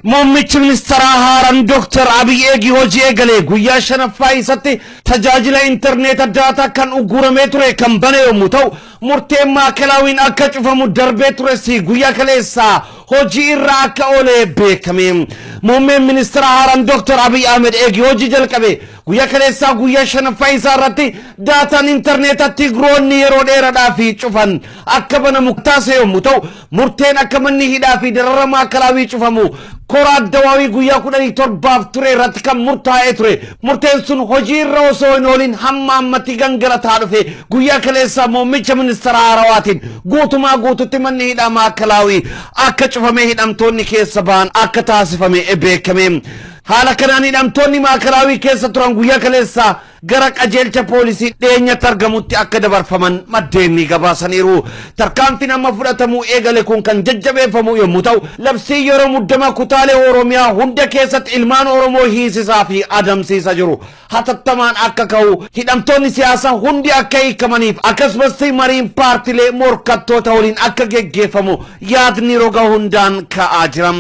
Muummichi ministeeraa haaraan Dr. Abiy Eegi hojii eegalee guyyaa shanaffaa isaatti tajaajila intarneeta daataa kan uguramee ture kan bane yommuu ta'u murteen maakalawiin akka cufamu darbee ture si guyyaa kaleessaa hojii irraa akka oolee beekame. Muummeen ministeeraa haaraan Dr. Abiy Ahmed Eegi hojii jalqabe guyyaa kaleessaa guyyaa shanaffaa isaa irratti daataan intarneetatti groonni yeroo dheeraadhaaf cufan akka banamu taasise yommuu ta'u murteen akka manni hidhaa fi darara maakalawii cufamu Korad dawawi guyyaa 17 ture irratti kan murtaa'ee ture. Murteen sun hojii irra osoo hin oolin hamma ammatti gangalataa dhufe guyyaa kaleessaa muummicha ministeera Haarawaatiin guutumaa guututti manni hidhaa maakalawii akka cufamee hidhamtoonni keessa ba'an akka taasifame beekame. Haala kanaan hidhamtoonni maakalawii keessa turan guyyaa kaleessaa gara qajeelcha poolisii dheenyatti argamutti akka dabarfaman maddeenni gabaasaniiru. Tarkaanfiin amma fudhatamuu eegale kun kan jajjabeeffamu yommuu ta'u labsii yeroo muddamaa kutaalee Oromiyaa hunda keessatti ilmaan Oromoo hiisisaa fi adamsiisaa jiru hatattamaan akka ka'u hidhamtoonni siyaasaa hundi akka hiikamaniif akkasumas mariin paartilee morkattoota waliin akka geggeeffamu yaadni roga hundaan ka'aa jira.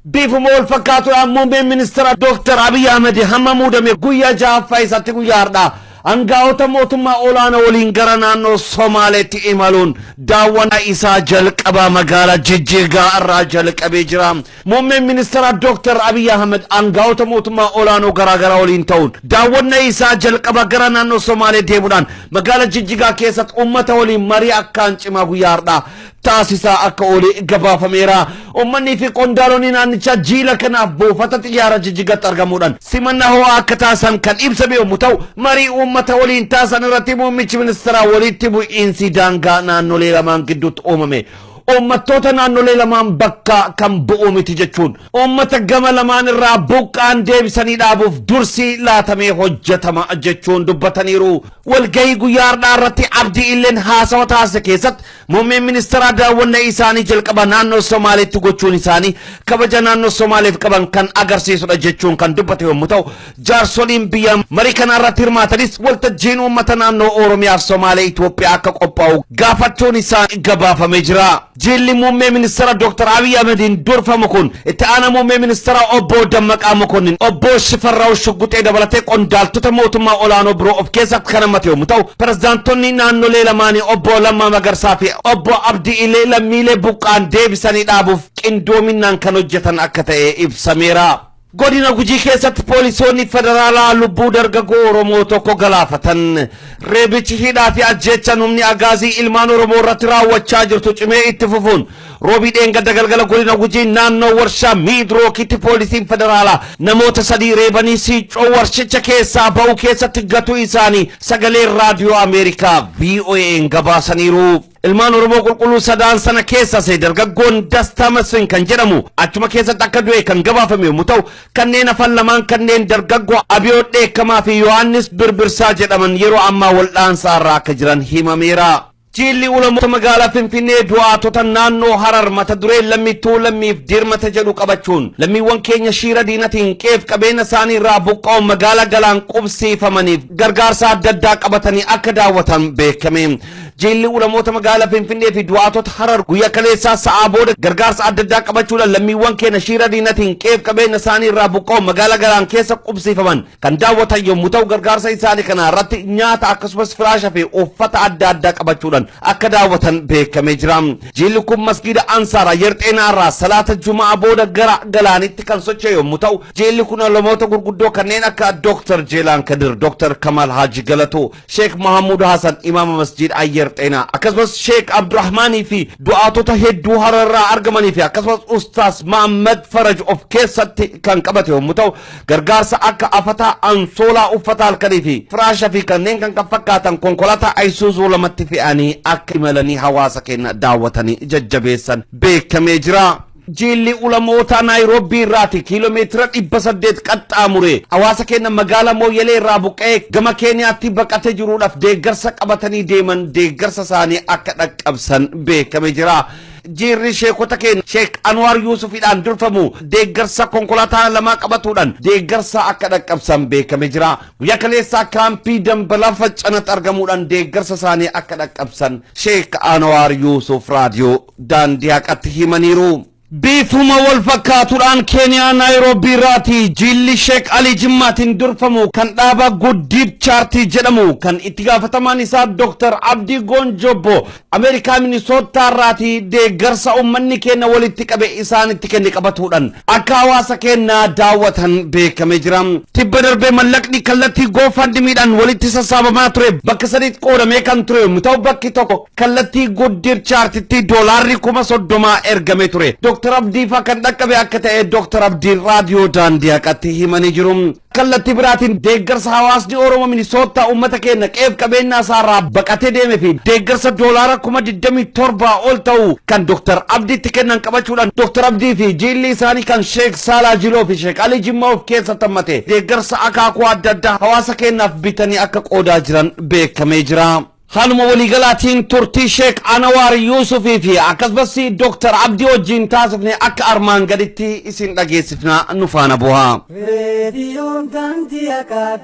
Bifuma wal fakkaatu muummeen ministeera Dr. Abiy Ahmed hamma muudame guyyaa ja'affaa isaatti guyyaa har'aa aangaa'ota mootummaa olaanaa waliin gara naannoo Somaaleetti imaluun daawwannaa isaa jalqabaa magaalaa Jijjigaa irraa jalqabee jira. Muummeen ministeera Dr. Abiy Ahmed aangaa'ota mootummaa olaanoo garaagaraa waliin ta'uun daawwannaa isaa jalqabaa gara naannoo Somaalee deemuudhaan magaalaa Jijjigaa keessatti uummata waliin marii akkaan cimaa guyyaa har'aa taasisaa akka oole gabaafameera. Uummanni fi qondaalonni naannichaa jiila kanaaf buufata xiyyaara Jijjigatti argamuudhaan simannaa ho'aa akka taasisan kan ibsame yommuu ta'u marii uummata waliin taasisan irratti muummichi ministeeraa walitti bu'iinsi daangaa naannolee lamaan gidduutti uumame. Uummattoota naannolee lamaan bakka kan bu'u miti jechuun uummata gama lamaan irraa buqqaan deebisanii dhaabuuf dursi laatamee hojjetama jechuun dubbataniiru. Walgahii guyyaa har'aa irratti abdii illeen haasawa taasise keessatti muummeen ministeeraa daawwannaa isaanii jalqaba naannoo Somaaleetti gochuun isaanii kabaja naannoo Somaaleef qaban kan agarsiisudha jechuun kan dubbate yommuu ta'u jaarsoliin biyya marii kana irratti hirmaatanis waltajjiin uummata naannoo Oromiyaa fi Somaalee Itoophiyaa akka qophaa'u gaafachuun isaanii gabaafamee jira. Jilli muummee ministeera Dr. Abiy Ahmedin durfamu kun itti aanaa muummee ministeera obbo Dammaqaa Mokonnin obbo Shifarraa'u Shugguxee dabalatee qondaaltota mootummaa olaanoo biroo of keessatti kan hammate yommuu ta'u pirezidaantonni naannolee lamaanii obbo Lammaa Magarsaa fi obbo Abdii Ilee lammiilee buqqaan deebisanii dhaabuuf qindoominaan kan hojjetan akka ta'e ibsameera. Godina Gujii keessatti poolisoonni federaalaa lubbuu dargaggoo Oromoo tokko galaafatan. Reebichi hidhaa fi ajjeechaan humni agaazii ilmaan Oromoo irratti raawwachaa jirtu cimee itti fufuun roobii dheengadda galgala godina Gujii naannoo warshaa Miidrookitti poolisiin federaalaa namoota 3 reebanii siicoo warshicha keessaa ba'uu keessatti gatuu isaanii sagalee raadiyoo Ameerikaa VOA'n gabaasaniiru. Ilmaan Oromoo qulqulluu sadaan sana keessa dargaggoon Dastaa Masfin kan jedhamu achuma keessatti akka du'e kan gabaafame yommuu ta'u kanneen hafan lamaan kanneen dargaggoo Abiyoo Dheekkamaa fi Yohaannis Birbirsaa jedhaman yeroo ammaa waldhaansaa irra akka jiran himameera. Jilli ulamoota magaalaa Finfinnee du'aatota naannoo Harar mata duree lammiituu lammiif dirmata jedhu qabachuun lammiiwwan keenya shiira diinatiin qeef qabeenya isaanii irraa buqqa'uun magaalaa galaan qubsiifamaniif gargaarsa adda addaa qabatanii akka daawwatan beekame. Jilli ulamoota magaalaa Finfinnee fi du'aatota Harar guyyaa kaleessaa sa'aa booda gargaarsa adda addaa qabachuudhaan lammiiwwan keenya shiira diinatiin qeef qabeenya isaanii irraa buqqa'uun magaalaa galaan keessa qubsiifaman kan daawwatan yommuu ta'u gargaarsa isaanii kana irratti nyaata akkasumas firaashaa fi uffata adda addaa qabachuudhaan akka daawwatan beekame jira. Jilli kun masgiida Ansaara Yerxeenaa irraa salaata Jumaa booda gara galaanitti kan socho'e yommuu ta'u jilli kun ulamoota gurguddoo kanneen akka Dr. Jeelaan Kadir, Dr. Kamal Haji Galatoo, Sheikh Mahamud Hassan imaama masjiid Yerxeenaa akkasumas Sheikh Abdurrahmaanii fi du'aatota hedduu Hararraa argamanii fi akkasumas Ustaas Muhammad Faraj of keessatti kan qabate yommuu ta'u gargaarsa akka afataa ansoolaa uffata halkanii fi firaashaa fi kanneen kan fakkaatan konkolaataa Ayisuuzuu lamatti fe'anii akka imalanii hawaasa keenya daawwatanii jajjabeessan beekamee jira. Jilli ulamoota Naayiroobii irraati kiiloomeetira 800 qaxxaamure hawaasa keenya magaalaa Mooyyalee irraa buqqa'ee gama Keeniyaatti baqatee jiruudhaaf deeggarsa qabatanii deeman deeggarsa isaanii akka dhaqqabsan beekame jira. jirri sheekota keenya Sheek Anwar Yuusufidhaan durfamu deeggarsa konkolaataa lama qabatuudhaan deeggarsa akka dhaqqabsan beekame jira. Guyyaa kaleessaa kaampii Dambalaa faccanatti argamuudhaan deeggarsa isaanii akka dhaqqabsan Sheek Anwar Yuusuf raadiyoo daandii haqatti himaniiru. Bifuma wal fakkaatuudhaan Keeniyaa Naayiroobii irraati jilli Sheek Ali Jimmaatiin durfamu kan dhaaba Guddiib Chaartii jedhamu kan itti gaafatamaan isaa Dr. Abdii Gonjobbo Ameerikaa Minisootaa irraati deeggarsa uummanni keenya walitti qabe isaanitti kenne qabatuudhaan akka hawaasa keenya daawwatan beekame jira. Tibba darbee mallaqni kallattii GoFundMeedhaan walitti sassaabamaa ture bakka sadiitti qoodamee kan ture yommuu ta'u bakki tokko kallattii Guddiib Chaartiitti doolaarri 30,000 ergame ture. Dr. Abdii kan dhaqqabe akka ta'e Dr. Abdii raadiyoo daandii haqatti himanii jiru. Kallattii biraatiin deeggarsa hawaasni Oromoo Minisootaa uummata keenya qeef qabeenya isaarraa baqatee deeme fi deeggarsa doolaara 27,000 ol ta'u kan Dr. Abdiitti kennan qabachuudhaan Dr. Abdii fi jilli isaanii kan Sheek Saalaa Jiloo fi Sheek Ali Jimmaa of keessatti hammate deeggarsa akaakuu adda addaa hawaasa keenyaaf bitanii akka qoodaa jiran beekamee jira. Haaluma waliigalaatiin turtii Sheek Anwar Yuusufii fi akkasumas Dr. Abdii wajjin taasifne akka armaan gaditti isin dhageessifna nu faana bu'aa. Reediyoon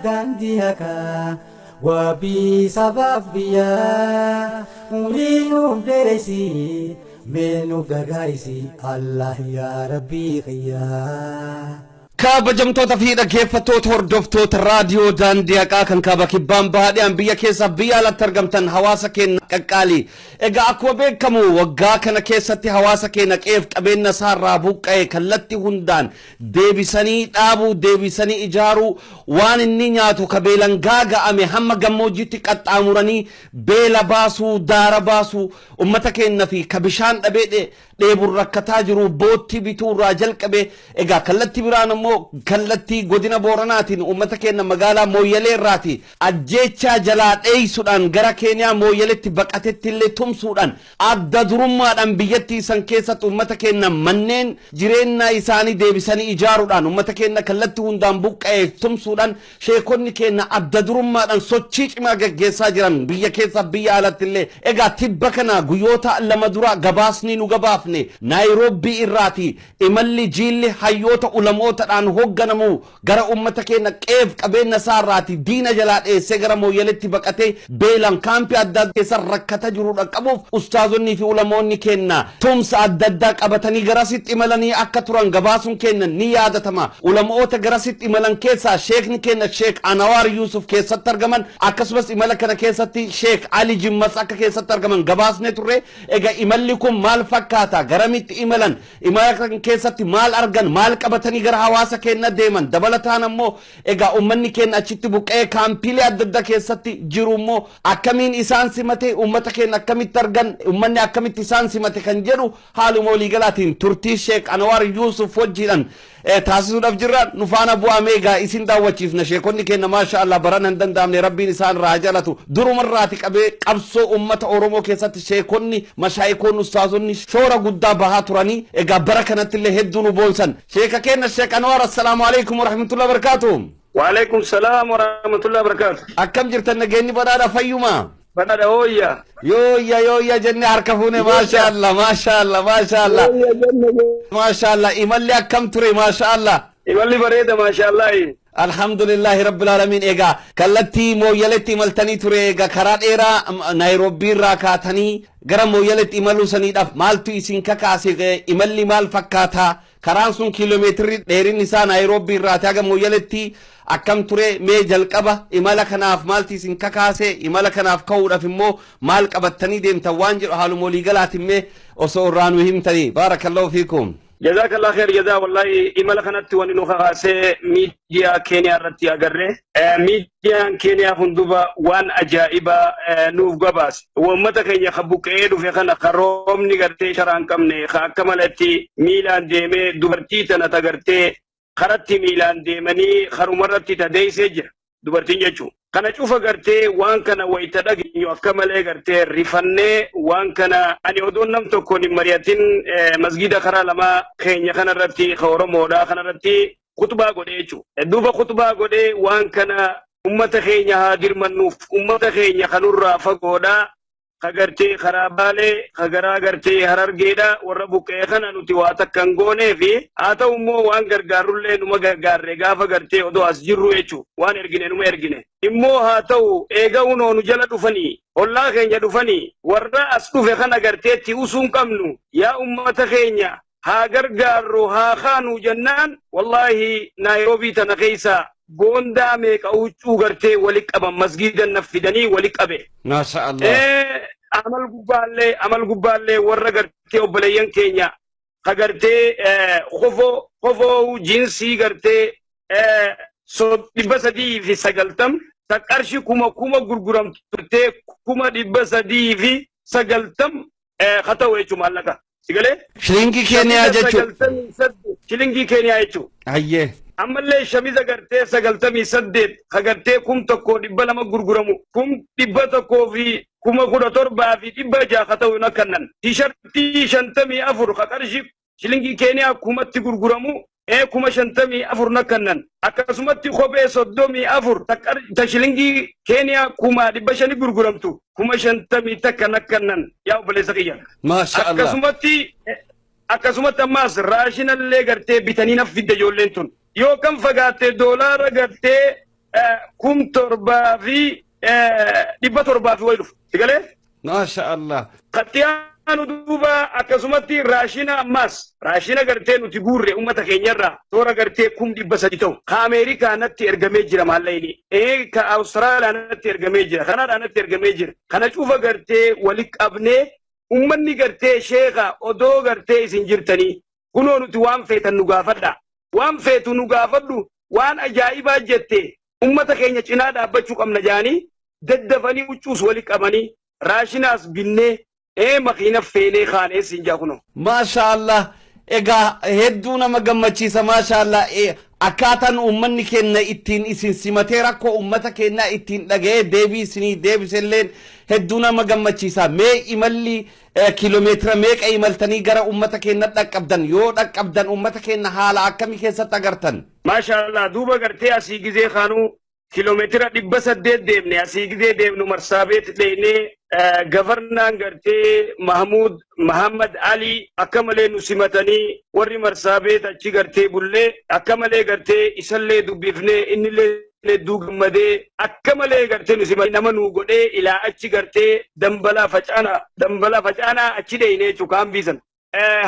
daandii haqaa wabii sabaaf biyyaa umurii nuuf dheeresi mee nuuf gargaarisi Allah yaa Rabbii qiyyaa. kabajamtoota fi dhaggeeffattoota hordoftoota raadiyoo daandii haqaa kan kaaba kibbaan bahaadhaan biyya keessa biyya alatti argamtan hawaasa keenya qaqqaalii. Egaa akkuma beekamu waggaa kana keessatti hawaasa keenya qeef qabeenya isaarraa buqqa'e kallattii hundaan deebisanii dhaabuu deebisanii ijaaruu waan inni nyaatu ka beelan gaaga'ame hamma gammoojjiitti qaxxaamuranii beela baasuu daara baasuu ummata keenya fi ka bishaan dhabee dheebur rakkataa jiru bootti bituurraa jalqabe. Egaa kallattii biraan ammoo kallattii godina Booranaatiin ummata keenya magaalaa Mooyyalee irraati ajjeechaa jalaa dheeysuudhaan gara Keeniyaa Mooyyaleetti baqatetti illee tumsuudhaan adda durummaadhaan biyyattii san keessatti ummata keenya manneen jireenya isaanii deebisanii ijaaruudhaan ummata keenya kallattii hundaan buqqa'ee tumsuudhaan sheekonni keenya adda durummaadhaan sochii cimaa gaggeessaa jiran biyya keessa biyya alatti illee. Egaa tibba kana guyyoota lama dura gabaasni nu gabaafne Naayiroobii irraati imalli jilli hayyoota ulamootaadhaan hoogganamu gara ummata keenya qeef qabeenya isaarraati diina jalaa dheessee gara Mooyyaleetti baqatee beelan kaampii adda addaa keessa rakkata jiru dhaqqabuuf ustaazonni fi ulamoonni keenya tumsa adda addaa qabatanii garasitti imalanii akka turan gabaasuun keenya ni yaadatama. Ulamoota garasitti imalan keessaa sheekni keenya Sheek Anwar Yuusuf keessatti argaman akkasumas imala kana keessatti Sheek Ali Jimmas akka keessatti argaman gabaasne turre. Egaa imalli kun maal fakkaata garamitti imalan imala kana keessatti maal argan maal qabatanii gara hawaasa keenya deeman dabalataan ammoo egaa ummanni keenya achitti buqqee kaampiilee adda addaa keessatti jiru immoo akkamiin isaan simate ummata keenya akkamitti argan ummanni akkamitti isaan simate kan jedhu haaluma waliigalaatiin turtii Sheek Anwar Yuusuf wajjiidhaan taasisuudhaaf jirra nu faana bu'amee egaa isin daawwachiifna. Sheekonni keenya maasha Allah baran hin danda'amne rabbiin isaan irraa jaalatu durumarraati qabee qabsoo ummata Oromoo keessatti sheekonni mashaayikoonni ustaazonni shoora guddaa bahaa turanii egaa bara kanatti illee hedduu nu boonsan. Sheeka keenya Sheek Anwar assalaamu alaykum wa rahmatullahi wa barakatuh. Wa alaykum salaam wa rahmatullahi wa barakatuh. Akkam jirtan nageenyi badhaadha fayyuma? Badhaadha hooyya. Yooyya jenne harka fuune maasha Allah maasha Allah maasha Allah maasha Allah imalli akkam ture maasha Allah. Imalli bareeda maasha Allah. Alhamdulillahi rabbil alamin. Egaa kallattii Mooyyaleetti imaltanii ture egaa karaa dheeraa Naayiroobii irraa kaatanii gara Mooyyaleetti imaluu saniidhaaf maaltu isin kakaase imalli maal fakkaata karaan sun kiiloomeetirii dheerinni isaa Naayiroobii irraa haga Mooyyaleetti akkam ture mee jalqaba imala kanaaf maaltu isin kakaase imala kanaaf ka'uudhaaf immoo maal qabattanii deemtan waan jedhu haaluma waliigalaatiin mee osoo irraa nu himtanii baarakallahu fiikum. جزاك الله خير جزاء والله إملا كانت وننوخا سي ميديا كينيا رتي أغري ميديا كينيا فندوبا وان أجائبا نوف غباس ومتا كينيا خبوك ايدو في خانا خروم نغرتي شران كمني خاكمالتي ميلان ديمي دوبرتي تنتا غرتي خرطي ميلان ديمني خرومرتي تدي سجر دوبرتين جاچو kana cufa gartee waan kana wayita dhageeyyu akka malee gartee rifannee waan kana ani odoon nam tokkoon hin mari'atin masgida karaa lama keenya kanarratti Oromoodhaa kanarratti khutbaa godhee jechuudha. Duuba khutbaa godhee waan kana ummata keenya haa dirmannuuf ummata keenya kanurraa fagoodhaa kagartee karaa baalee kagaraa gartee harargeedha warra buqqee kana nuti waa takkan goonee fi haa ta'u immoo waan gargaarullee numa gargaarre gaafa gartee odoo as jirru jechuu waan ergine numa ergine immoo haa ta'u eega unoo nu jala dhufanii ollaa keenya dhufanii warra as dhufe kana garteetti usuun qabnu yaa ummata keenya haa gargaarru haa kaanu jennaan wallahi naayiroobii tana keessa gonda meeqa huccuu gartee wali qaban masgiidan nafidanii wali qabe masha Allah amal gubbaallee warra gartee obboleeyyan keenya ka gartee kofoo jinsii gartee 390 ta qarshi kuma gurguramtu turtee 390 ka ta'u jechuu maallaqa sigale shilingii Keeniyaa jechuu shilingii Keeniyaa jechuu ayyee ammallee shamiza gartee 98 ka gartee 1,200 gurguramu 1,100 fi 17,000 fi 600 ka ta'u na kannan tishartii 54 ka qarshi shilingii Keeniyaa kumatti gurguramu 54 na kannan akkasumatti kophee 34 ta shilingii Keeniyaa 500 gurguramtu 50 takka na kannan yaa obboleessa kiyya masha Allah akkasumatti ammaas raashinallee gartee bitanii naf fidde ijoolleen tun yoo kan fagaatte doolaara gartee 7,000 fi 700 way dhufu sigalee masha Allah qattiyaanu duuba akkasumatti raashina ammaas raashina gartee nuti guurre ummata keenyarraa toora gartee 300 ta'u ka Ameerikaa natti ergamee jira maallayni ka Awustiraaliyaa natti ergamee jira Kanadaa natti ergamee jira kana cufa gartee wali qabnee ummanni gartee sheeka odoo gartee isin jirtanii kunoo nuti waan feetan nu gaafadha waan feetu nu gaafadhu waan ajaa'ibaa jette ummata keenya cinaa dhaabbachuu qabna jaanii daddafanii huccuus wali qabanii raashinaas binnee makiina feenee kaanee siin jaa kunoo masha Allah egaa hedduu nama gammachiisa masha Allah akkaataan ummanni keenya ittiin isin simatee rakkoo ummata keenya ittiin dhaga'ee deebii isinii deebiselleen hedduu nama gammachiisa mee imalli kiiloomeetira meeqa imaltanii gara ummata keenya dhaqqabdan yoo dhaqqabdan ummata keenya haala akkamii keessatti agartan masha Allah duuba gartee asii gizee kaanuu kiiloomeetira 800 deemne asii gizee deemnu marsaabeet dheenee gavarnaan gartee Muhammad Ali akka malee nu simatanii warri marsaabeet achi gartee bullee akka malee gartee isallee dubbifnee innillee hedduu gammadee akka malee gartee nu simatanii nama nu godhee ilaa achi gartee dambalaa facaanaa achi dheeyinee cukaan biisan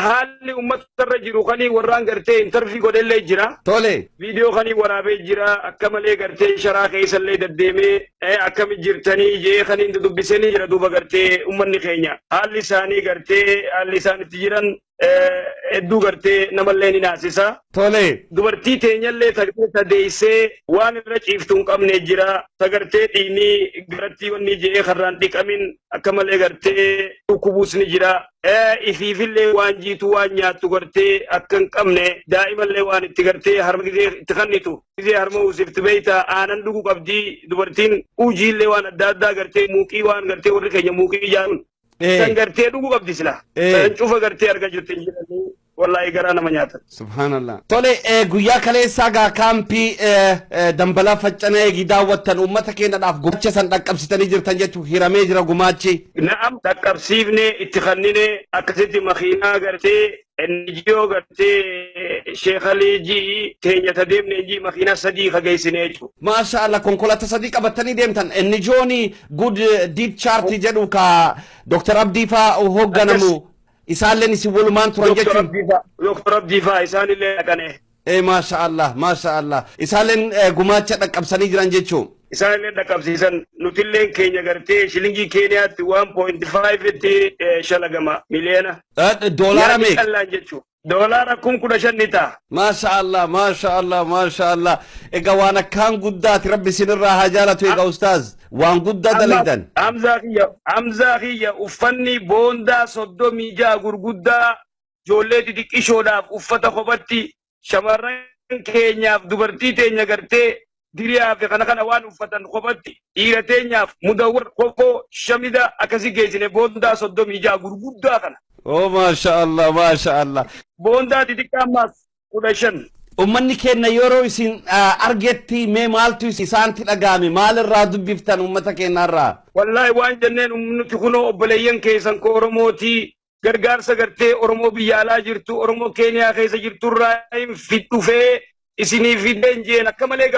haalli ummatarra jiru kanii warraan gartee intervii godhellee jira tole viidiyoo kanii waraabee jira akka malee gartee sharaa keessallee deddeemee akkami jirtanii jee kaniin dubbisanii jira duuba gartee ummanni keenya haalli isaanii gartee haalli isaanitti jiran hedduu gartee namallee ni naasisa tole dubartii teenyallee tadeessee waan irra ciiftu hin qabne jira tagartee dhiinii garatti wanni jee karraan dhiqamin akka malee gartee dhukkubuus ni jira ifiifillee waan jiitu waan nyaattu gartee akka hin qabne daa'imallee waan itti gartee harma gizee itti kannitu gizee harma uusifti beeyta aanan dhuguu qabdii dubartiin ujiillee waan adda addaa gartee muuqii waan gartee warri keenya muuqii ijaarun san gartee dhuguu qabdi sila san cufa gartee arga jirte jiranii wallahi garaa nama nyaatan subhanallah tole guyyaa kaleessaa gaa kaampii dambalaa faccanee eegi daawwattan ummata keenyadhaaf gumaacha san dhaqqabsitanii jirtan jechuu hiramee jira gumaachi na'am dhaqqabsiifne itti kannine akkasitti makiinaa gartee NGO gartee Sheekh Ali ji teenya tadeemne ji makiina 3 kageessine jechuudha. Masha Allah konkolaataa 3 qabatanii deemtan NGOni good deed charity jedhu ka Dr. Abdii faa hoogganamu isaalleen isin walumaan turan jechuudha. Dr. Abdii faa isaanillee dhaqane. Masha Allah isaalleen gumaacha dhaqqabsanii jiran jechuudha. Isaallee dhaqqabsiisan nutilleen keenya gartee shilingii Keeniyaatti 1.5 itti shalagama miliyoona. Doolaara meeqa? Doolaara 15,000 ta'a. Masha Allah. Egaa waan akkaan guddaati rabbi isinirraa haa jaalatu egaa ustaaz. Waan guddaa dalagdan. Hamzaa kiyya uffanni boondaa 36 gurguddaa ijoollee xixiqqishoodhaaf uffata kophatti shamarran keenyaaf dubartii teenya gartee diriyaa fi kana waan uffatan kophatti dhiira teenyaaf mudawwar kofoo shamida akkasii geessine boondaa 36 gurguddaa kana. Oh masha Allah. Boondaa xixiqqaa ammaas 15. ummanni keenya yeroo isin argetti mee maaltu isaanti dhagaame maalirraa dubbiftan ummata keenyarraa wallahi waan jenneen nuti kunoo obboleeyyan keessan ko Oromooti gargaarsa gartee Oromoo biyya alaa jirtu Oromoo Keeniyaa keessa jirturraa fidhufee isinii fideen jeen akka malee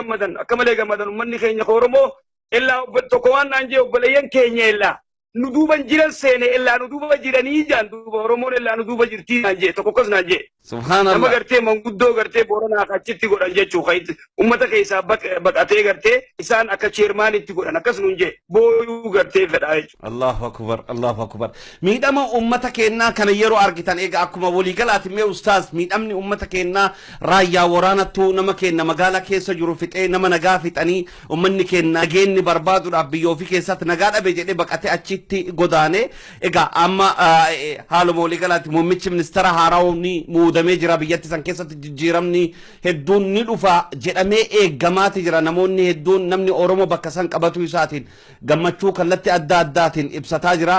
gammadan ummanni keenya ko Oromoo illaa tokko waan naan jee obboleeyyan keenya illaa nu duuban jiran seene illaa nu duuba jiranii jaan duuba Oromoon illaa nu duuba jirtii naan jee tokko kas naan jee subhanallah nama gartee manguddoo gartee Booranaa achitti godhan jechuu kayit ummata keessaa baqatee gartee isaan akka cheermaanitti godhan akkas nuun jee booyuu gartee fedhaa jechuudha. Allahu akbar miidhama ummata keenyaa kana yeroo argitan egaa akkuma waliigalaati mee ustaas miidhamni ummata keenyaa raayyaa waraanattuu nama keenya magaalaa keessa jiru fixee nama nagaa fixanii ummanni keenya nageenni barbaaduudhaaf biyya ofii keessatti nagaa dhabe jedhee baqatee achitti godaane egaa amma haaluma waliigalaati muummichi ministeera haaraawni muudamee jira biyyatti san keessatti jijjiiramni hedduun ni dhufa jedhamee eeggamaati jira namoonni hedduun namni Oromoo bakka san qabatu isaatiin gammachuu kallattii adda addaatiin ibsataa jira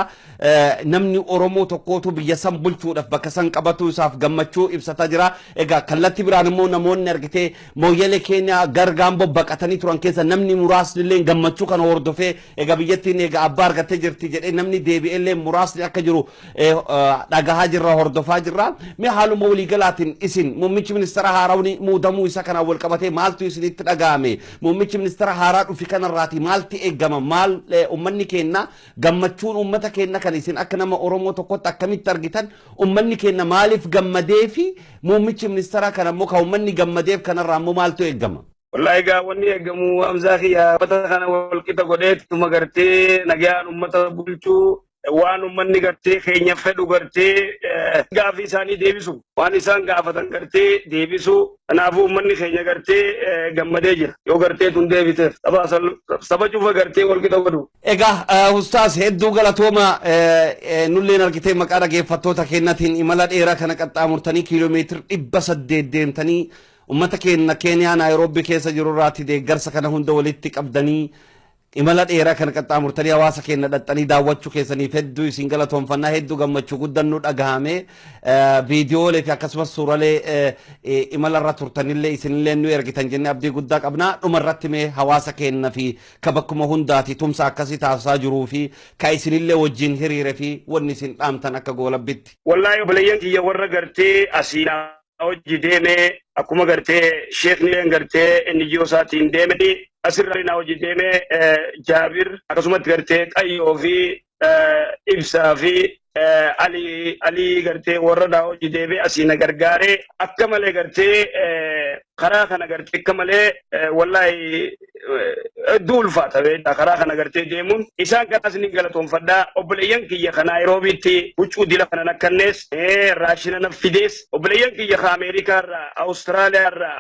namni Oromoo tokkootu biyya san bulchuudhaaf bakka san qabatu isaaf gammachuu ibsataa jira egaa kallattii biraan immoo namoonni argitee mooyyalee keenya gargaan bobbaqatanii turan keessa namni muraasni illee gammachuu kana hordofee egaa biyyattiin egaa abbaa argattee jirti jedhee namni deebi'ellee muraasni akka jiru dhagahaa jirra hordofaa jirra mee haaluma waliigalaatiin isin muummichi ministeera haaraawni muudamuu isa kana wal qabatee maaltu isinitti dhagahame muummichi ministeera haaraa dhufi kanarraati maalti eeggama maal ummanni keenya gammachuun ummata keenya kan isin akka nama Oromoo tokkotti akkamitti argitan ummanni keenya maaliif gammadee fi muummichi ministeera kana immoo kan ummanni gammadeef kanarraa immoo maaltu eeggama wallahi gaa wanni eeggamu amzaahi yaa ummata kana wal qixa godheetuma gartee nagaan ummata bulchuu waan ummanni gartee keenya fedhu gartee gaafii isaanii deebisu waan isaan gaafatan gartee deebisu kanaafuu ummanni keenya gartee gammadee jira yoo gartee tun deebiteef saba cufa gartee wal qixa godhu egaa ustaas hedduu galatooma nulleen argitee maqaa dhaggeeffattoota keenyatiin imala dheeraa kana qaxxaamurtanii kiiloomeetira 800 deemtanii ummata keenya Keeniyaa Naayiroobii keessa jiru irraati deeggarsa kana hunda walitti qabdanii imala dheeraa kana qaxxaamurtanii hawaasa keenya dhaxxanii daawwachuu keessaniif hedduu isin galatoomfannaa hedduu gammachuu guddannuu dhagahame viidiyoolee fi akkasumas suuraalee imala irra turtanillee isinillee nu ergitan jennee abdii guddaa qabna dhumarratti mee hawaasa keenya fi kabakkuma hundaati tumsa akkasii taasisaa jiruu fi ka isinillee wajjin hiriire fi wanni isin dhaamtan akka goolabbitti wallahi obboleeyyan kiyya warra gartee asiinaa hojii deemee akkuma gartee sheeknileen gartee inni ji'oo isaatiin deemee asirra na hojii deemee Jaabir akkasumatti gartee Qayyoo fi Ibsaa fi Ali gartee warra na hojii deemee asiina gargaaree akka malee gartee karaa kana gartee akka malee wallahi ulfaata beektaa karaa kana gartee deemuun isaan kanas ni galatoonfadhaa obboleeyyan kiyya kana Naayiroobiitti huccuu dila kana nakkannees raashina na fidees obboleeyyan kiyya ka Ameerikaarraa Awustiraaliyaarraa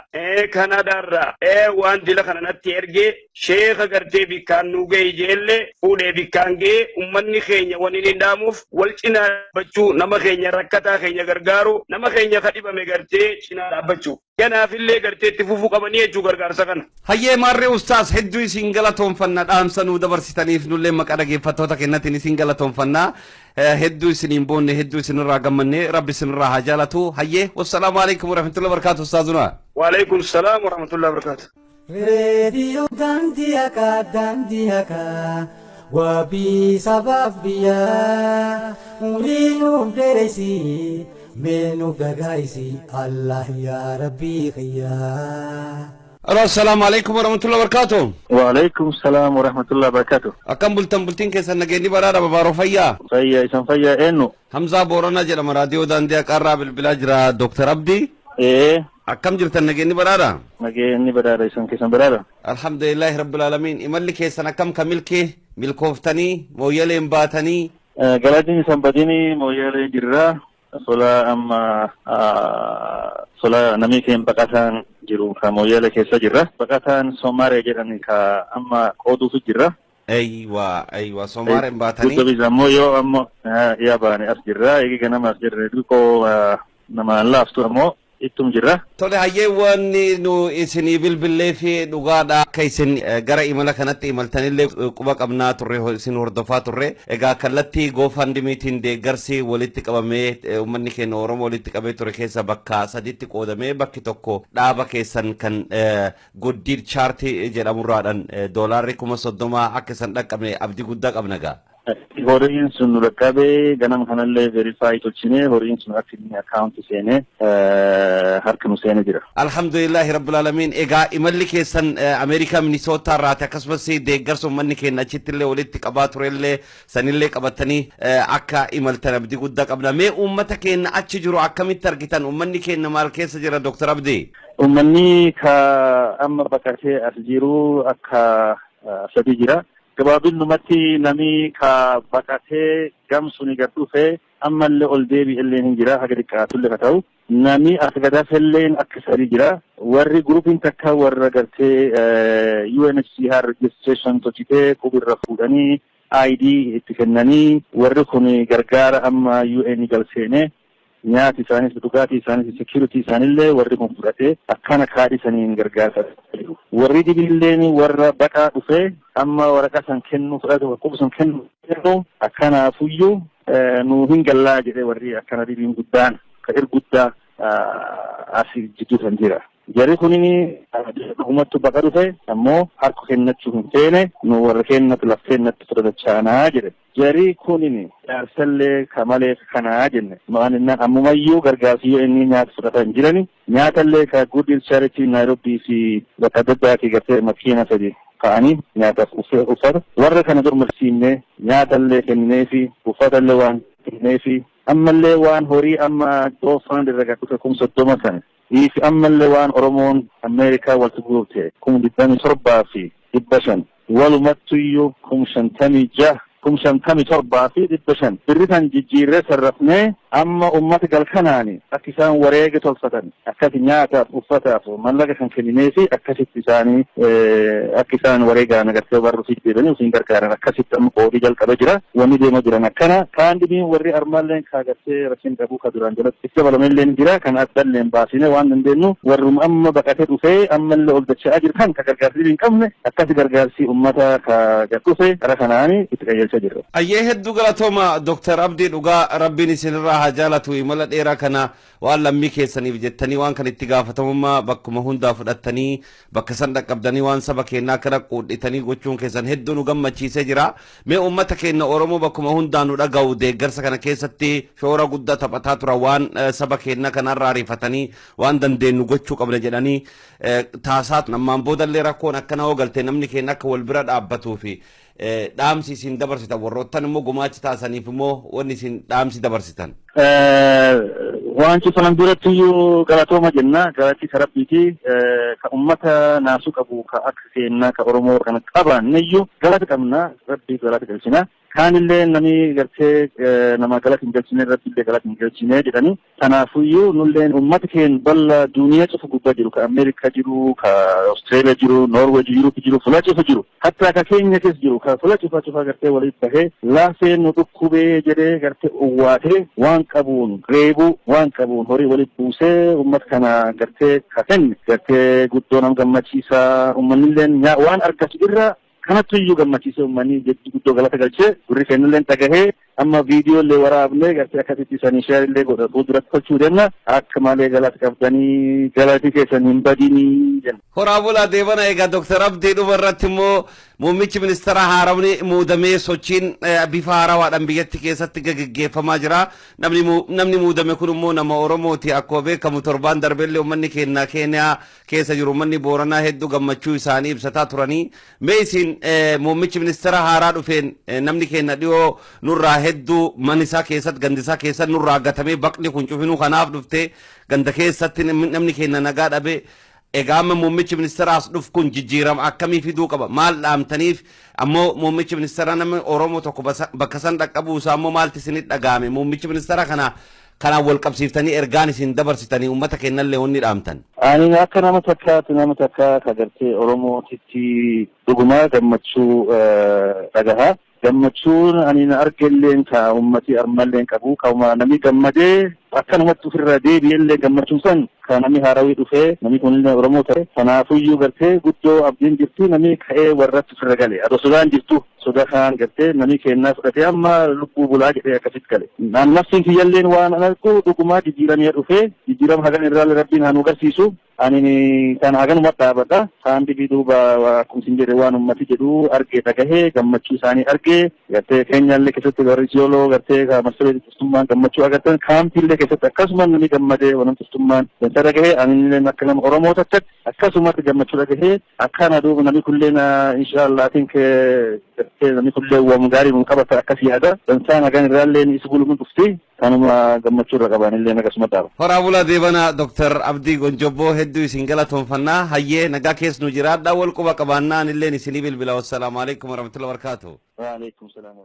Kanadaarraa waan dila kana natti ergee sheeka gartee bikkaan nu ga'e ijeellee fuudhee bikkaan ga'e ummanni keenya waan inni dhaamuuf wal cinaa dhaabbachuu nama keenya rakkataa keenya gargaaru nama keenya kadhibame gartee cinaa dhaabbachuu kanaafillee gartee itti fufuu qabanii jechuu gargaarsa kana. Hayyee maarree ustaas hedduu isin galatoonfannaa dhaamsa nuu dabarsitaniif nullee maqaa dhaggeeffattoota keenyatiin isin galatoonfannaa hedduu isiniin boonne hedduu isinirraa gammanne rabbi isinirraa haa jaalatu hayyee wassalaamu alaikum warahmatullahi wabarakatuh ustaazuna. Waalaikum salaam warahmatullahi wabarakatuh. Radio Dandiaka wabi sabab biya ulinu deresi menu gagaisi Allah ya Rabbi khaya. Assalamu alaikum warahmatullahi wabarakatuh. Waalaikum salam warahmatullahi wabarakatuh. Akkam bultin keessa nageenya baraadha babaaroo fayyaa. Fayyaa isan fayyaa eenyu. Hamzaa Booranaa jedhama raadiyoo Daandiyaa Qarraa bilbilaa jira Dr. Abdi. Akkam jirtan nageenya baraadha. Nageenya baraadha isan keessan baraadha. Alhamdulillahi rabbil alamin imalli keessan akkam kamilkee milkooftanii mooyyaleen baatanii. Galaatiin isan badini mooyyalee jirra. Sola amma sola namni keenya baqataan jiru ka mooyyalee keessa jirra. Baqataan Somaaree jedhani ka amma qooduutu jirra. Aywa Somaareen baatanii. Guddaa bisa ammoo yoo ammoo yaa baane as jirra. Eegi ganama as jirra. Duukoo nama laaftu ammoo ittum jirra. Tole hayyee wanni nu isinii bilbilee fi dhugaadha akka isin gara imala kanatti imaltanillee quba qabnaa turre isin hordofaa turre. Egaa kallattii GoFundMeetiin deeggarsi walitti qabamee uummanni keenya Oromoo walitti qabee ture keessa bakka sadiitti qoodamee bakki tokko dhaaba keessan kan Gooddeed Charity jedhamurraadhaan doolaarri 30,000 akka isan dhaqqame abdii guddaa qabna gaa. Horiin sun dhaqqabee ganama kanallee verify tolchinee horiin sun akka inni akkaawunti seenee harka nu seenee jira. Alhamdulillahi rabbil alamin. Egaa imalli keessan Ameerikaa Minnesota irraati akkasumas deeggarsa uummanni keenya achittillee walitti qabaa turellee sanillee qabatanii akka imaltan abdii guddaa qabna. Mee uummata keenya achi jiru akkamitti argitan? Uummanni keenya maal keessa jira Dr. Abdii? Uummanni ka amma baqatee as jiru akka sadii jira. Gabaabinumatti namni ka baqatee gamsuun gad dhufee ammallee ol deebi'ellee hin jira haga xiqqaatullee ka ta'u namni as gadaafelleen akka sadii jira. Warri gurupiin takka warra gartee UNHCR registration tolchitee qubirra fuudhanii ID itti kennanii warri kun gargaara amma UN galseene nyaati isaanis dhugaatii isaanis security isaanillee warri kun fudhatee akkana kaadhisaniin gargaarsa jiru. Warri dibilleen warra baqaa dhufee amma waraqaa san kennu fudhatu quba san kennu akkanaafuyyuu nu hin gallaa jedhee warri akkana dibiin guddaan ka guddaa asii jidduu san jira. Jari kunini dhugumattu baqa dhufe ammoo harka kennachuu hin feene nu warra kennatu laf kennatti fudhatachaanaa jedhe. Jari kunini jaarsallee kamalee kanaa jenne maaninna ammumayyuu gargaarsi yoo inni nyaata fudhatan jirani nyaatallee ka Gooddeed Charity Nairobii fi bakka adda addaati gartee makiina sadi ka'anii nyaataaf uffata warra kana dormasiifne nyaatallee kennineefi uffatallee waan kennineefi ammallee waan horii amma doofaan irra dhufe 30 sana if ammallee waan Oromoon Ameerikaa walitti guurte 27,500 walumattuyyuu 56,000 57,500 birritan jijjiirree sarrafnee amma ummata galkanaani akka isaan wareega tolfatan akkasi nyaataaf uffataaf mallaqa kan kennineefi akkasitti isaanii akka isaan wareegaan agartee warra fiddeedanii usiin gargaaran akkasitti amma qoodii jalqaba jira wanni deema jiran akkana kaan dhibiin warri armaalleen kaagartee rashin dhabuu ka duraan jalatti itti dabalameelleen jira kan addalleen baasine waan dandeenyu warrum amma baqatee dhufee ammallee ol dacha'aa jiru kan ka gargaarsi hin qabne akkasi gargaarsi ummata ka dhufe gara kanaani itti qajeelcha jira. Ayyee hedduu galatooma Dr. Abdii dhugaa rabbiin isinirraa haa jaalatu imala dheeraa kana waan lammii keessaniif jettanii waan kan itti gaafatamummaa bakkuma hundaa fudhattanii bakka san dhaqqabdanii waan saba keenyaa kana quudhitanii gochuun keessan hedduu nu gammachiisee jira. Mee uummata keenya Oromoo bakkuma hundaa nu dhaga'u deeggarsa kana keessatti shoora guddaa taphataa tura waan saba keenyaa kanarraa rifatanii waan dandeenyu gochuu qabna jedhanii taasaatu ammaan boodallee rakkoon akkana hoo galtee namni keenya akka wal bira dhaabbatuu fi dhaamsi isin dabarsitan warroottan immoo gumaachi taasaniif immoo wanni isin dhaamsi dabarsitan. Waan cufalan durattiyyuu galatooma jenna galatti sarabbiiti ka ummata naasuu qabu ka akka seenaa ka Oromoo kana qabanneyyuu galata qabna rabbii galata galchina. Kaanillee namni gartee nama galata hin galchine rabbiillee galata hin galchine jedhani. Kanaafuyyuu nulleen ummata keenya balla duuniyaa cufa gubbaa jiru ka Ameerikaa jiru ka Austraaliyaa jiru Norway jiru fula cufa jiru hatta ka Keenya keessa jiru ka fula cufa gartee walitti bahee laafee nu dhukkubee jedhee gartee uwwaatee waan qabuun reebuu waan qabuun horii walitti buusee ummata kana gartee ka kenne gartee guddoo nama gammachiisaa ummannilleen waan argatu irra kanattu iyyuu gammachiisee ummanni jechi guddoo galata galchee gurri kennilleen dhagahee amma viidiyoolee waraabnee gartee akkasitti isaanii sheerillee godha fuulduratti tolchuu danna akka malee galata qabdanii galati keessan hin badinii jenna. Horaa bulaa deebana egaa Dr. Abdii dhuma irratti immoo muummichi ministeera haaramni muudamee sochiin bifa haarawaadhaan biyyatti keessatti gaggeeffamaa jira. Namni muudame kun immoo nama Oromooti akkuma beekamu torbaan darbeellee uummanni keenya Keeniyaa keessa jiru uummanni Booranaa hedduu gammachuu isaanii ibsataa turanii. Mee isin muummichi ministeera haaraa dhufeen namni keenya dhiyoo nurraa hedduu manisaa keessatti gandisaa keessatti nurraa gatamee baqni kun cufinuu kanaaf dhufte ganda keessatti namni keenya nagaa dhabe. Egaa amma muummichi ministeera as dhuf kun jijjiirama akkamii fiduu qaba maal dhaamtaniif ammoo muummichi ministeera namni Oromoo tokko bakka san dhaqqabuu isaa ammoo maalti isinit dhagahame muummichi ministeera kanaan wal qabsiiftanii ergaan isin dabarsitanii uummata keenyallee wanni dhaamtan. Ani akka nama takka ka gartee Oromootitti dhugumaa gammachuu dhagahaa. Gammachuun ani na argelleen ka ummati armalleen qabu qauma namni gammadee akkanumatti ofirraa deebi'ellee gammachuun san kan namni haarawii dhufee namni kun Oromoo ta'e kanaafuyyuu gartee guddoo abdiin jirti namni ka'ee warratti ofirra gale adoo sodaan jirtu sodaa kaan gartee namni kennaa fudhatee amma lubbuu bulaa jedhee akkasitti gale nafsiin kiyyalleen waan anarku dhugumaa jijjiiramee dhufee jijjiirama hagan irraallee rabbiin haa nu garsiisu ani kan haganuma dhaabadha kaan dhibii duuba akkuma isin jedhe waan ummati jedhu argee dhagahee gammachuu isaanii argee gartee keenyallee keessatti warri siyooloo gartee masalee tustummaan gammachuu agartan kaampiillee keessatti akkasuma namni gammadee waan tustummaan dansa dhagahee anillee akka nama Oromoo takkatti akkasumatti gammachuu dhagahee akkana duuba namni kulleen inshaallah gartee namni kullee waan gaarii mun qabata akkas yaada dansaan hagan irraallee is bulumun dhufti kanuma gammachuu irra qabanillee akkasuma dhaaba. Horaa bulaa deebana Dr. Abdii Gonjobboo hedduu isin galatoonfannaa hayyee nagaa keessa nu jiraadhaa wal quba qabaannaan illee isinii bilbila. Wassalaamu alaikum warahmatullahi wabarakatuh. Wa alaikum salaam.